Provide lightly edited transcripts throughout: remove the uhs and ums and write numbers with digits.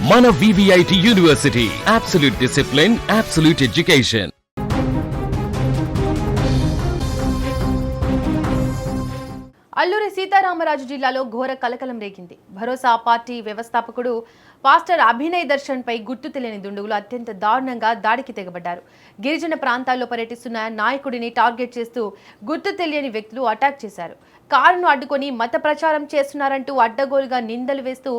మన VVIT university, absolute discipline, absolute education. Alluri Sitaramaraju జిల్లాలో ఘోర కలకలం రేగింది. భరోసా పార్టీ వ్యవస్థాపకుడు పాస్టర్ అభినయ్ దర్శన్ పై గుర్తు తెలియని దుండగులు అత్యంత దారుణంగా దాడికి తెగబడ్డారు. గిరిజన ప్రాంతాల్లో పర్యటిస్తున్న నాయకుడిని టార్గెట్ చేస్తూ గుర్తు తెలియని వ్యక్తులు అటాక్ చేశారు. కారును అడ్డుకొని మత ప్రచారం చేస్తున్నారంటూ అడ్డగోలుగా నిందలు వేస్తూ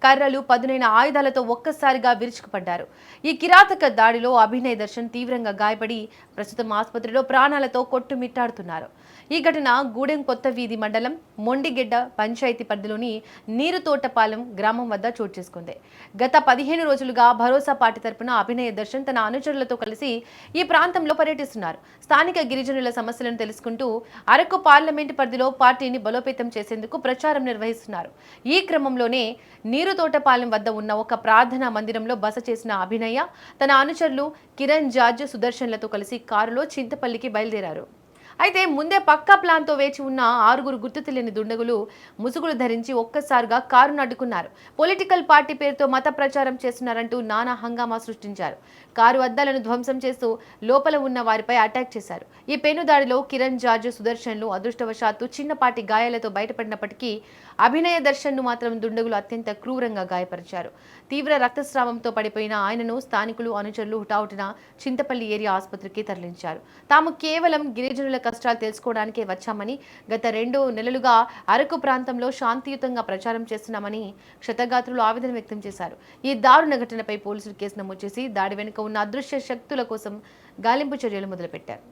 కర్రలు, పదునైన ఆయుధాలతో ఒక్కసారిగా విరుచుకుపడ్డారు. ఈ కిరాతక దాడిలో అభినయ్ దర్శన్ తీవ్రంగా గాయపడి ప్రస్తుతం ఆసుపత్రిలో ప్రాణాలతో కొట్టుమిట్టాడుతున్నారు. ఈ ఘటన గూడెం కొత్త వీధి మండలం మొండిగెడ్డ పంచాయతీ పరిధిలోని నీరుతోటపాలెం గ్రామం వద్ద చోటు చేసుకుంది. గత 15 రోజులుగా భరోసా పార్టీ తరపున అభినయ్ దర్శన్ తన అనుచరులతో కలిసి ఈ ప్రాంతంలో పర్యటిస్తున్నారు. స్థానిక గిరిజనుల సమస్యలను తెలుసుకుంటూ అరకు పార్లమెంటు పరిధిలో పార్టీని బలోపేతం చేసేందుకు ప్రచారం నిర్వహిస్తున్నారు. ఈ క్రమంలోనే నీరుతోటపాలెం వద్ద ఉన్న ఒక ప్రార్థనా మందిరంలో బస చేసిన అభినయ తన అనుచరులు కిరణ్, జార్జ్, సుదర్శన్లతో కలిసి కారులో చింతపల్లికి బయలుదేరారు. అయితే ముందే పక్కా ప్లాన్తో వేచి ఉన్న 6 గుర్తు తెలియని దుండగులు ముసుగులు ధరించి ఒక్కసారిగా కారును అడ్డుకున్నారు. పొలిటికల్ పార్టీ పేరుతో మత ప్రచారం చేస్తున్నారంటూ నానా హంగామా సృష్టించారు. కారు అద్దాలను ధ్వంసం చేస్తూ లోపల ఉన్న వారిపై అటాక్ చేశారు. ఈ పెనుదాడిలో కిరణ్, జార్జ్, సుదర్శన్లు అదృష్టవశాత్తు చిన్నపాటి గాయాలతో బయటపడినప్పటికీ అభినయ దర్శన్ను మాత్రం దుండగులు అత్యంత క్రూరంగా గాయపరిచారు. తీవ్ర రక్తస్రావంతో పడిపోయిన ఆయనను స్థానికులు, అనుచరులు హుటాహుటిన చింతపల్లి ఏరియా ఆసుపత్రికి తరలించారు. తాము కేవలం గిరిజనుల కష్టాలు తెలుసుకోవడానికే వచ్చామని, గత 2 నెలలుగా అరకు ప్రాంతంలో శాంతియుతంగా ప్రచారం చేస్తున్నామని క్షతగాత్రులు ఆవేదన వ్యక్తం చేశారు. ఈ దారుణ ఘటనపై పోలీసులు కేసు నమోదు చేసి దాడి వెనుక ఉన్న అదృశ్య శక్తుల కోసం గాలింపు చర్యలు మొదలుపెట్టారు.